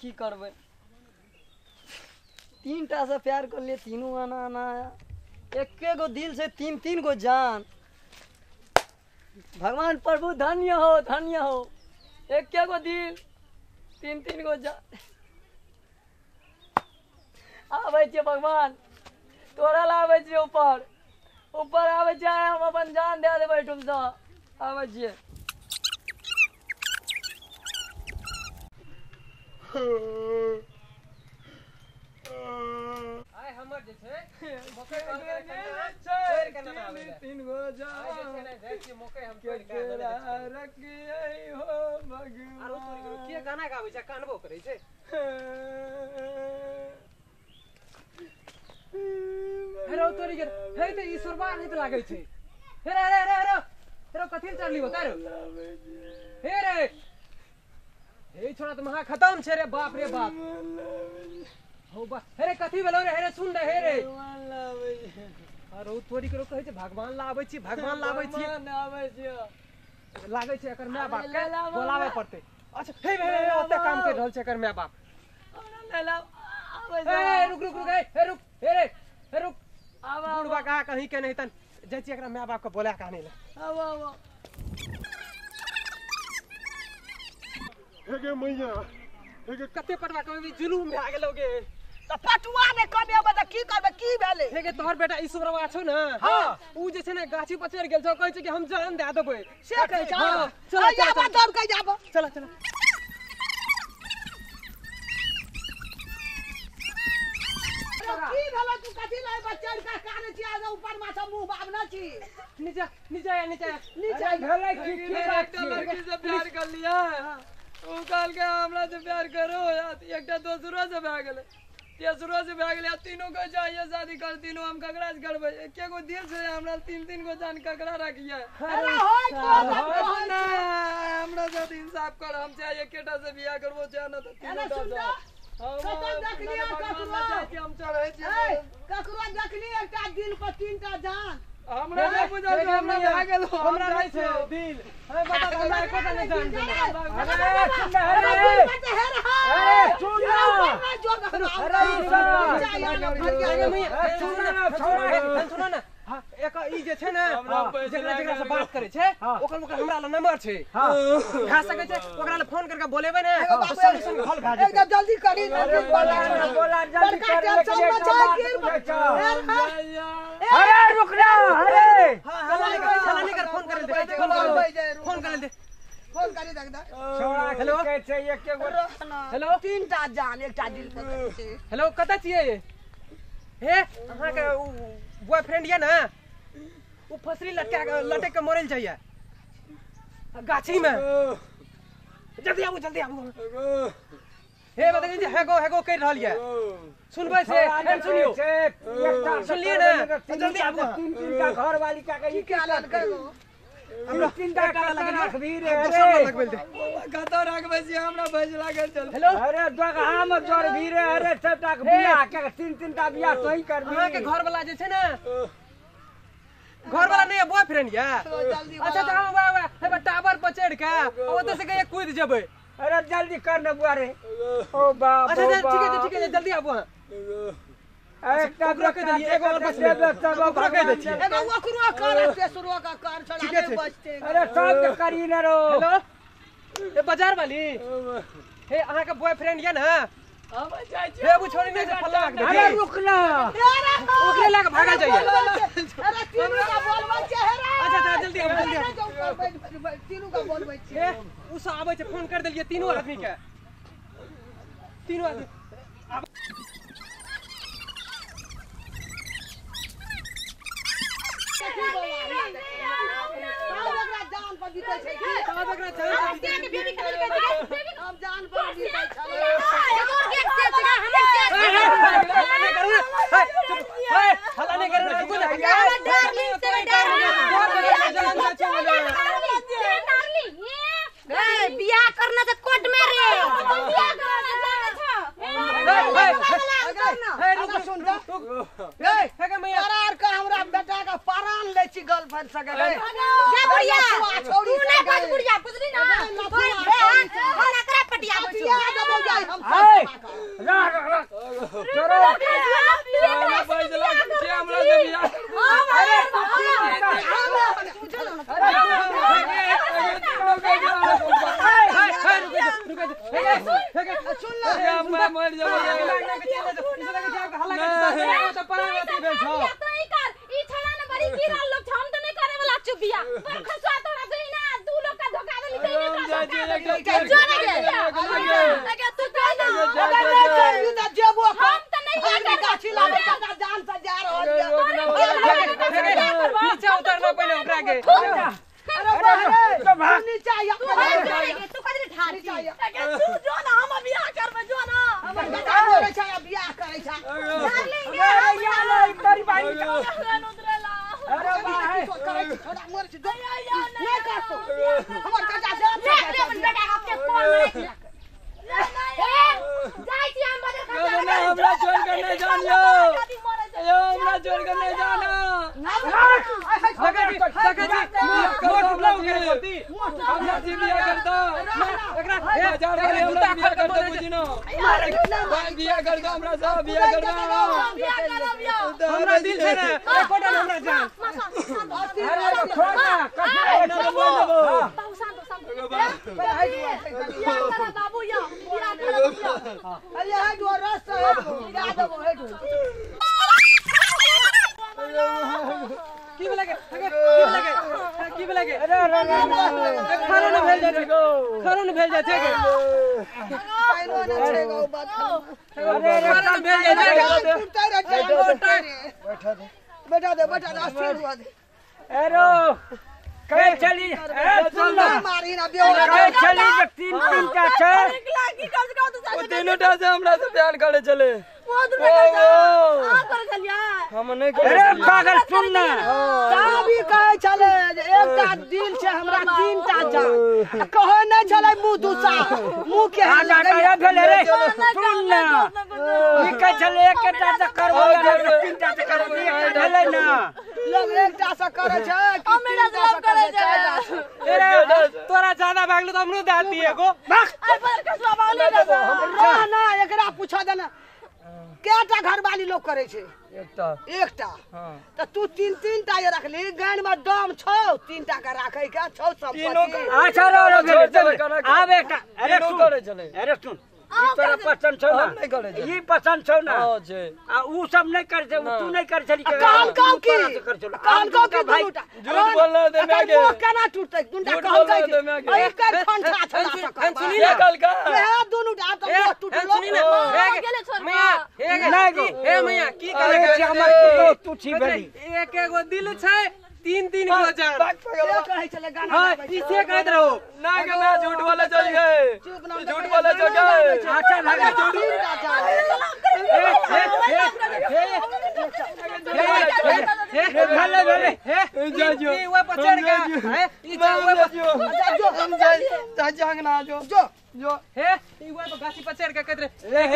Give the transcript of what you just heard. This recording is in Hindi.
की करबे। तीन टा से प्यार कर लिए, तीनों आना आना एक गो दिल से तीन तीन गो जान। भगवान प्रभु धन्य हो धन्य हो। एक गो दिल तीन तीन गो जान। आवे छे भगवान, तोरा लावे छे ऊपर ऊपर आवे छे, हम अपन जान दे देबै तुमसे। आवे छे आय हमर जे छै मकई तीन गो जान मकई हम तोड़ के रखिए हो भगवान। के गाना गाबै छै, कानबो करै छै। हेरो तोरी के हे त ईश्वरबा नहीं तो लागै छै। हेरे हेरे हेरे हेरे हेरो कथि चढ़ली हो तारो। हे रे हे छोरा त महा खत्म छै रे, बाप रे बाप। हो बा हेरे कथि भेलो रे, हेरे सुन रे हेरे। अरे तोरी के कहै छै भगवान लाबै छी, भगवान लाबै छी। आवे छे लागै छै एकर माय बाप के बोलावे पड़तै। अच्छा हे हे ओते काम कर रहल छै एकर माय बाप। ए रुक रुक रुक हे रुक हे रुक। बुढ़वा का कहीं के नहीं तन जाइ छी एकरा माय बाप के बोला के आने ले। आवा हेगे मैया हेगे कते पटवा कभी जुलूम में आ गेलोगे। त पटुआ ने कबे बता की करबे, की भेले। हेगे तोहर बेटा ईश्वरवा छौ ना। हां उ जे छै ना गाछी पर चढ़ गेल छौ, कहै छै कि हम जान दे देबै। से कहै छ। हां चल जाबा दौड़ के जाबो। चल चल की भेलो तू कथि लै बच्चा का काने छी, आ ऊपर मा सब मुंह बाबना छी। नीचे नीचे आ नीचे नीचे भेलै की बात एकटा लड़की से प्यार कर लिया। ओ काल के हमरा से प्यार करो, एकटा दोसरो से भए गेलै, तेसरो से भए गेलै। तीनों को चाहिए शादी कर, तीनों हम ककरा से करबै। एके गो दिल से हमरा तीन तीन गो जान ककरा रखिए। अरे होय तो ना हमरा साथ इंसाफ कर, हम चाहे एकेटा से बियाह करबो चाहे ना तो तीनों टा से। ककरो देखली हम चढ़ै छी। ककरो देखली एकटा दिल पर तीनटा जान। हमरा नहीं बुझल छै, हमरा भए गेल। हमरा नहीं छै दिल। हे बता हमरा एकोटा नहीं जान दे। अरे सुन अरे सुन सुनो ना एक ई जे छै ना जेकरा जेकरा से बात करे छै ओकर ओकर हमरा ल नंबर छै। खा सके छै ओकरा ल फोन करके बोलेबै ने तो सॉल्यूशन हल भए जेतै। एकदम जल्दी करी बोला जल्दी कर। अरे रुक ना अरे चला लेकर फोन कर दे, फोन कर दे फोन करी देख दे। हेलो कैसे एक के हेलो तीनटा जान एकटा दिल पर छै। हेलो कतऽ छियै हे अहाँ के बॉयफ्रेंड ये ना वो फसरी लटक के मरल चाहिए गाछी में। जल्दी आबू हे बताइए जे हेगो कह रहल ये सुनबै से सुनियो सुनलिए ना जल्दी आबू। तीन का घर वाली का के क्या लड़का हमरा तीनटा का रखबी रे लगबे दे कतौ रखबै छी, हमरा भज लागल चल। हेलो अरे जगह में जोर भी रे। अरे सबटा के बियाह के तीन बियाह सही कर दी। अहाँ के घर वाला जे छै ना घर वाला नहीं है बॉयफ्रेंड ये। जल्दी अच्छा तो हम हे टावर पर चढ़ के ओतै से कहिए कूद जेबै। अरे जल्दी कर ना बुआ रे। ओ बाप अच्छा ठीक है जल्दी आबू। एकटा रख दिए एगो और बच गया सब रख दे छिए। एगो ओकरो कर तेसरो का कर ठीक है चला बचते। अरे सब के करी ना रो। हेलो ए बाजार वाली हे अहाँ के बॉयफ्रेंड ये ना हम जाय छी। हे वो छोड़ी नहीं से फल्ला लग दे। अरे रुक ना ओकरे लग भागा जाइए। अरे तीनू का बोलबै छै हेरा। अच्छा जल्दी आबू तीनू का बोलबै छै। हे उ सब आबै छै फोन कर देलिए तीनों आदमी के। तीनों आदमी जान पर जीते छै साहब एकरा जान हम जान पर जीते छै। हल्ला नहीं करो रुको ना बियाह करना तो कोर्ट में रे। करार का हमरा बेटा का परान ले छी गर्लफ्रेंड सके रे। जा बुढ़िया तू नहीं बुढ़िया बुझली ना। पटिया को कटिया दबो जाई हम चलो हमरा फैसला के हमरा से बियाह सुन लो मैं मर जाऊंगा ई छड़ा ने बड़ी गिरल लोग हम तो नहीं करे वाला चुपिया पर खसवा तोड़ा सही ना तू लोग का धोखा देली सही नहीं जो ना गे तू जा ना अगर नहीं करी ना जेबो हम तो नहीं आगे गाछी लागे का जान से जा रहल नीचे उतरना पहले उतरा के अरे बाहर नीचे आया तू कदरे ठाड़ी तू जो ना हम बियाह करबे जो ना हमर बेटा बोले छै बियाह करे छै डार्लिंग तारी भाई अरे बाहर करे छै थोड़ा मोर छै नहीं कर तो हमर बेटा जा अपन बेटा आपके कॉल में जाई छी हम बदल ना हमरा छोड़ कर नहीं जानियो यो हमरा छोड़ कर नहीं जाना हमरा से बियाह करता एकरा 1000 करे हमरा बियाह करता बुझिनो बियाह करता हमरा सब बियाह करता हमरा दिल से ना फोटो हमरा जान अरे छोड़ ना कठिन ना बोल दो बाबू या अरे है दो रास्ता है जा दबो है दो की लगे की लगे अरे खानो न भेल जाते खानो न भेल जाते पैनो न छेगो बात अरे खानो न भेल जाते बैठा दे अस्थिर हुआ दे एरो कहे चली सुन लो मारी ना कहे चली जो तीन टा छे वो तीनों टा से हमरा से प्यार करे चले हम नहीं अरे पागल सुन ना भी कहे चले एकटा दिल छै हमरा तीनटा जान कहे नहीं चले मुंह दूसा मुंह के आजा आजा भेले रे सुन ना ई कहे चले एकटा से करबो तीनटा से करबो भेले ना लोग एकटा से करे छै मेरा सब करे छै अरे तोरा ज्यादा भागलो तो हमरो दाद दिए गो आई पर कसवा बाली ना ना एकरा पूछा देना केटा घर वाली लोग करे छै एकटा हां त तू तीनटा ये रखली गान में दम छौ तीनटा के राखे के छौ संपत्ति अच्छा रो आ बेटा अरे तीनों सुन करे चले अरे सुन ई तोरा पसंद छौ ना हम नहीं करे ई पसंद छौ ना हां छे आ ऊ सब नहीं कर छे तू नहीं कर छली के कान काऊ की कर चलो कान काऊ की भाई दुटा झूठ बोलना दे मैं के केना टूटते दुटा झूठ कहल बोलना छै दे मैं के एक खंडा छोड़ा सुनी ये कल का ए दुनुटा त टूटलो सुनी ना मैया नहीं गो हे मैया की अरे करे हमर तू छी बली एक एगो दिल छै तीन गो जान कहे चले गाना हां इसे कहत रहो ना के मैं झूठ बोले चल गए झूठ बोले चल गए अच्छा भागा तीनटा जान भेले जाजो ई वो पचड़ का है ई जाजो हम जाए जांग ना जो जो जो हे ई वो तो गाछी पचड़ का कहत रहे